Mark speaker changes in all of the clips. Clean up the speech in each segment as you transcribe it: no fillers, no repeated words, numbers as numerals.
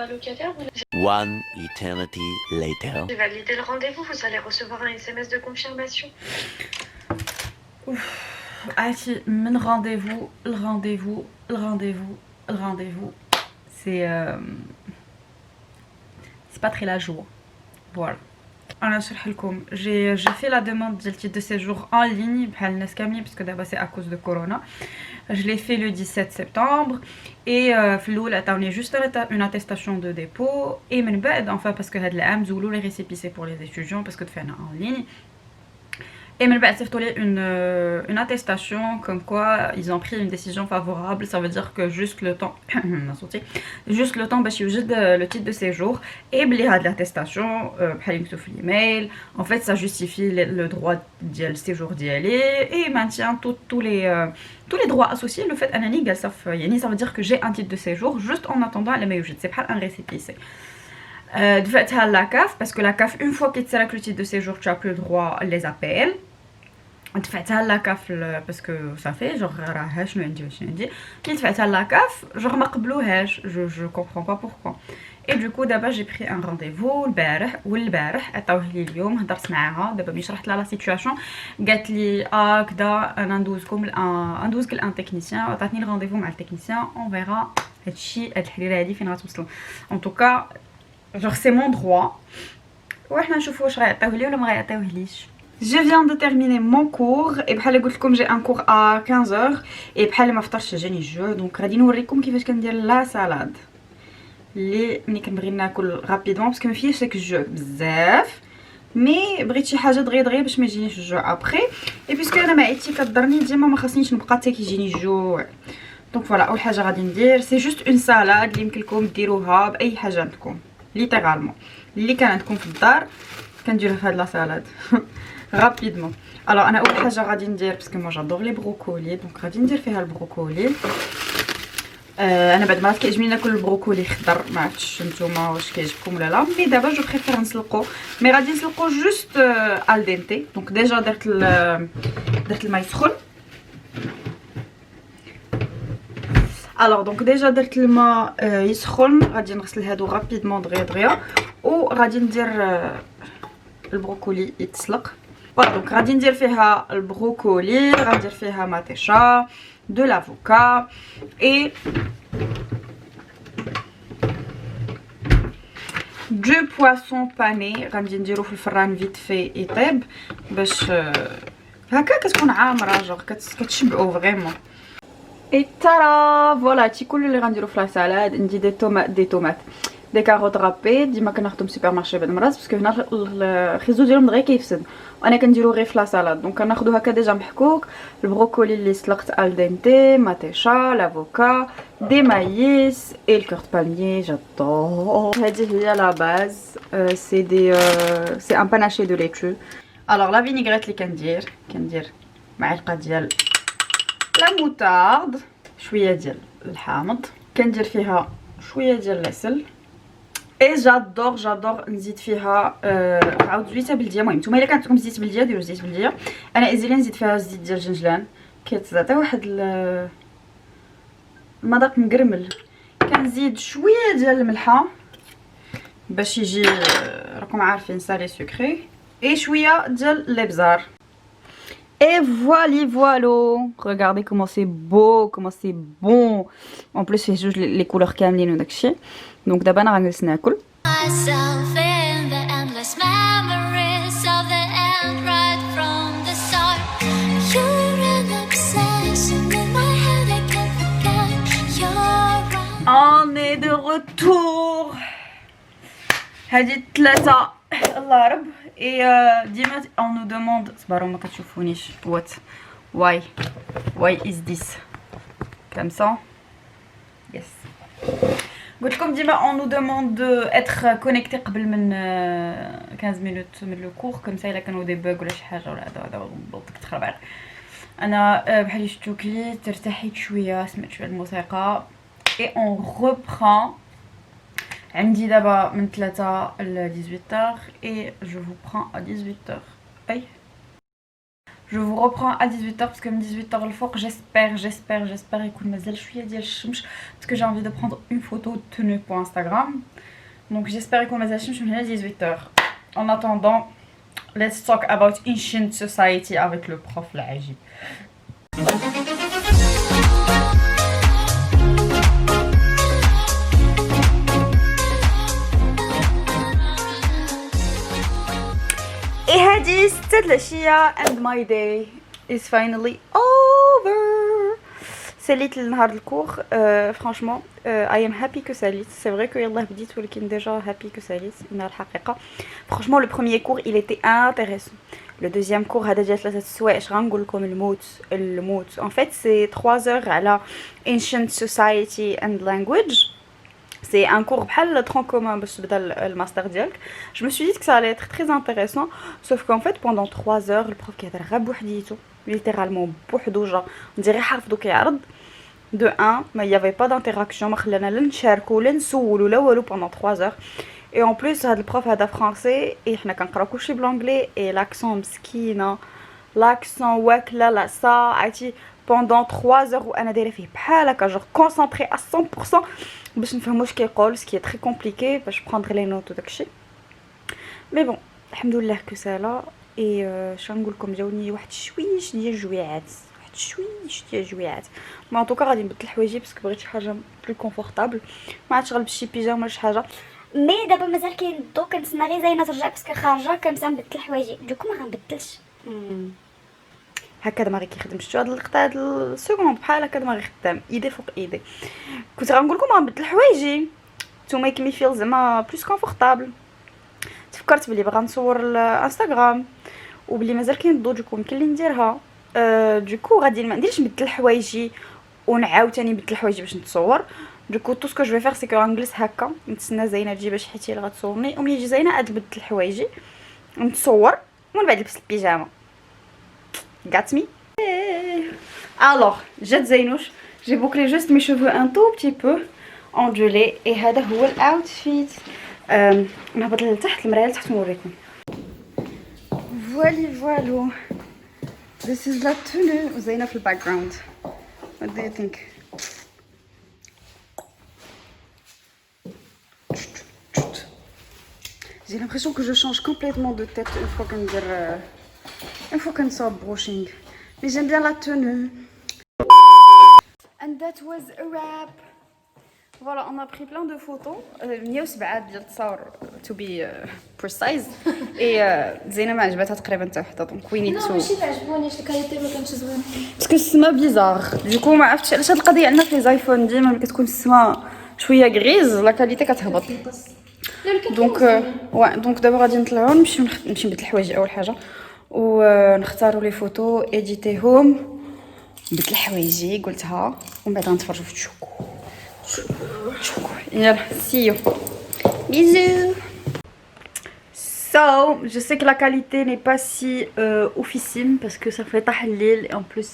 Speaker 1: Allocataire.
Speaker 2: One eternity later.
Speaker 1: J'ai validé le rendez-vous, vous allez recevoir un SMS de confirmation.
Speaker 3: عرفتي من rendez-vous c'est pas très la joie. Voilà. انا نشرح لكم. j'ai fait la demande ديال titre de séjour en ligne بحال الناس كاملين parce que d'abord c'est à cause de corona. Je l'ai fait le 17 septembre et في الاول عطاوني juste une attestation de dépôt et من بعد enfin parce que هاد العام زولوا les récépissés pour les étudiants parce que دفعنا en ligne. Et من بعد صيفطوا لي une attestation comme quoi ils ont pris une décision favorable. Ça veut dire que juste le temps juste le temps باش يوجد le titre de séjour et بلي هاد l'attestation بحال يكتب في l'email. En fait ça justifie le droit ديال séjour ديالي et maintient tous les droits associés. Le fait انني جالسه يعني ça veut dire que j'ai un titre de séjour juste en attendant لما يوجد. C'est بحال un récépissé. دفعتها la CAF parce que la CAF une fois qu'il تسالك le titre de séjour tu as plus le droit les appels. دفعتها la CAF parce que ça fait genre راها شنو عندي واش عندي كي دفعتها la CAF genre ما قبلوهاش je comprends pas pourquoi. Et du coup دابا j'ai pris un rendez-vous والبارح عطاوه لي اليوم هضرت معاها دابا ملي شرحت لها لا سيتوياسيون قالت لي كدا انا ندوزك لان تكنيسيان عطاتني الرونديفو مع التكنيسيان اون فيرا هادشي هاد الحريره هادي فين غتوصلوا en tout cas genre c'est mon droit وحنا نشوفوا واش غيعطيوه لي ولا ما غيعطيوهليش. Je viens de terminer mon cours et بحال قلت لكم j'ai un cours à 15h et بحال ما فطرتش جاني الجو دونك غادي نوريكم كيفاش كندير لا سالاد اللي ملي كنبغي ناكل رابيدمون باسكو ما فيهاش داك الجو بزاف مي بغيت شي حاجه دغيا باش ما يجينيش الجوع ابري اي بيسكو انا معدتي كضرني ديما ما خاصنيش نبقى حتى كيجيني الجوع. دونك فوالا اول حاجه غادي ندير سي جوست اون سالاد اللي يمكن لكم ديروها باي حاجه عندكم ليترالمون اللي كان عندكم في الدار كنديروها في هاد لا سالاد رابيدمون. الوغ انا اول حاجه غادي ندير باسكو مو جادور لي بروكولي دونك غادي ندير فيها البروكولي. انا بعد مرات كيعجبني ناكل البروكولي خضر ما عرفتش نتوما واش كيعجبكم ولا لا مي دابا جو بريفير نسلقو مي غادي نسلقو جوست al dente. دونك ديجا درت الماء يسخن. الوغ دونك ديجا درت الماء يسخن غادي نغسل هادو رابيدمون دغيا وغادي ندير البروكولي يتسلق. دونك غادي ندير فيها البروكولي غادي ندير فيها ماتيشا de l'avocat et du poisson pané غادي نديرو في الفران فيت في يطيب باش هكا كتكون عامره جوغ كتشبعوا فريمون. اي ترى فوالا هادشي كل اللي غنديرو في لا سالاد. ندي دي طوماط دي كاروت رابي ديما كناخدهم في السوبر مارشي بعد المرات باسكو هنا الخيزو ديالهم دغيا كيفسد وانا كنديرو غير في لا سالاد. دونك كناخدو هكا ديجا محكوك البروكولي اللي سلقت al dente ماتيشا لافوكا دي مايس اي الكورت بالمي جادور. هذه هي لا باز سي ان باناشي دو ليتو. الوغ لا فينيغريت اللي كندير معلقه ديال لا موتارد شويه ديال الحامض كندير فيها شويه ديال العسل اي جادور نزيد فيها عاود زويته بلديه. المهم نتوما الا كان عندكم زيت بلديه ديروا زيت بلديه. انا ايزيلي نزيد فيها الزيت ديال الجنجلان كيتعطي واحد المذاق مقرمل. كنزيد شويه ديال الملحه باش يجي راكم عارفين سالي سكري اي شويه ديال الابزار. Et voilà, regardez comment c'est beau, comment c'est bon. En plus c'est juste les couleurs كاملين وداكشي. Donc d'abord انا غنجلس ناكل. On est de retour. هادي الثلاثه الله رب. Et ديما on nous demande صبروا ما كتشوفونيش why is this comme ça yes. قلت لكم ديما on nous demande d'être connecté قبل من 15 minutes من لو كور comme ça الا كانوا دي بوغ ولا شي حاجه ولا هذا كتخرب. انا بحال شفتو كليت ارتحيت شويه سمعت شويه الموسيقى et on reprend. عندي دابا من 3 ل 18h et je vous prends à 18h. Aïe. Je vous reprends à 18h parce que من 18h الفوق j'espère يكون مازال شويه ديال الشمس parce que j'ai envie de prendre une photo tenue pour Instagram. Donc j'espère يكون مازال الشمس من هنا 18h. En attendant, let's talk about ancient society avec le prof العجيب. هادي 6 العشيه and my day is finally over. ساليت النهار الكور franchement I am happy que ساليت. c'est vrai que يلاه بديت ولكن déjà happy que ساليت. إنها الحقيقه franchement le premier cours il était intéressant. Le deuxième cours هذا ديال 3 سوايع اش غنقول لكم الموت en fait c'est 3 heures على ancient society and language. C'est un cours بحال tronc commun باش تبدا الماستر ديالك. Je me suis dit que ça allait être très intéressant, sauf qu'en fait pendant 3 heures le prof كيهضر غير بوحديتو littéralement بوحدو جا ندير غير حافظو كيعرض. De 1, mais il n'y avait pas d'interaction, ما خلانا لا نشاركو لا نسولو لا والو pendant 3 heures. Et en plus هاد البروف هذا فرونسي et حنا كنقراو كلشي بلونجلي et l'accent مسكينه l'accent واكله لا سا عرفتي pendant 3 heures وانا دايره فيه بحال هكا جو كونسونطري à 100% باش نفهمو واش كيقول ce qui est très compliqué باش prendre les notes وداكشي. Mais bon الحمد لله كو سالا et شنقول لكم جاوني واحد شويش ديال الجويعات شويش ديال الجويعات. ما ان توكا غادي نبدل حوايجي باسكو بغيت شي حاجه بلو كونفورطابل ما عادش غنلبس شي بيجامه ولا شي حاجه.
Speaker 4: مي دابا مازال كاين الضو كنتسنى غير زينه ترجع باسكو خارجه كنبدا نبدل حوايجي دوكو ما غنبدلش.
Speaker 3: هكا دماغي كيخدم شتو هاد اللقطه هاد السكوند بحال هكا دماغي خدام ايدي فوق ايدي. كنت غنقول لكم غنبدل حوايجي تو ميك مي فيل زعما بلوس كونفورطابل. تفكرت بلي باغا نصور الانستغرام وبلي مازال كاين الضو دوكو يمكن لي نديرها. دوكو غادي ما نديرش نبدل حوايجي ونعاود ثاني نبدل حوايجي باش نتصور. دوكو تو سكو جو فير سي كو غنجلس هكا نتسنى زينه تجي باش حيت هي اللي غتصورني وملي يجي زينه عاد نبدل حوايجي نتصور ومن بعد نلبس البيجامه. Got me? Alors, جات زينوش. J'ai bouclé juste mes cheveux un tout petit peu ondulés et هذا هو الاوتفيت. نهبط لتحت المرايه لتحت نوريكم. فوالو This is la tenue. زينه في الباكجراوند. What do you think? J'ai l'impression que je change complètement de tête une fois qu'on sort brushing. Mais j'aime bien la tenue. And that was a wrap. Voilà, on a pris plein de photos. 107 ديال التصاور to be precise. Et زينة ما عجبتها تقريبا حتى وحده دونك we need to.
Speaker 4: ماشي تعجبوني حيت الكاليتي ما كانتش زوينه.
Speaker 3: باسكو السما بيزار. دوكو ما عرفتش علاش هاد القضيه عندنا في لي زايفون ديما ملي كتكون السما شويه غريز لا كاليتي كتهبط. دونك دابا غادي نطلعوا نمشي نبدل حوايجي اول حاجه ونختاروا لي فوتو اديتيهم نبدل حوايجي قلتها ومن بعد غنتفرجوا في تشوكو. يلا سيو bisous. So, je sais que la qualité n'est pas si oufissime parce que ça fait tahlil et en plus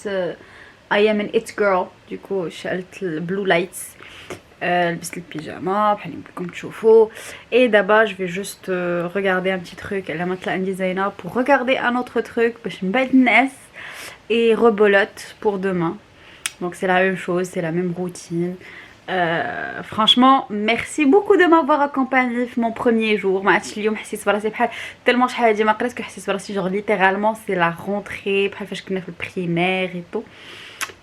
Speaker 3: I am an it girl. Du coup, شعلت blue lights. لبست البيجاما بحال اللي راكم تشوفوا et d'abord je vais juste regarder un petit truc على ما طلع عندي زينه pour regarder un autre truc باش نبعد الناس et rebolote pour demain. Donc c'est la même chose, c'est la même routine. Franchement merci beaucoup de m'avoir accompagné في mon premier jour. ما عرفتش اليوم حسيت براسي بحال تellement شحال هادي ما قريت كنحس براسي genre littéralement c'est la rentrée بحال فاش كنا في البريمير et tout.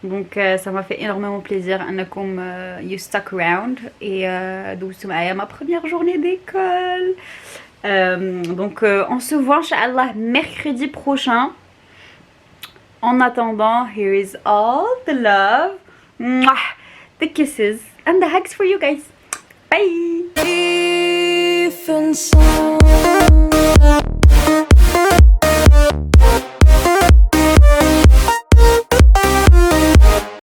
Speaker 3: Donc ça m'a fait énormément plaisir انكم you stuck around et دوزتوا معايا ma première journée d'école. Donc on se voit inchallah mercredi prochain. En attendant, here is all the love, the kisses and the hugs for you guys. Bye.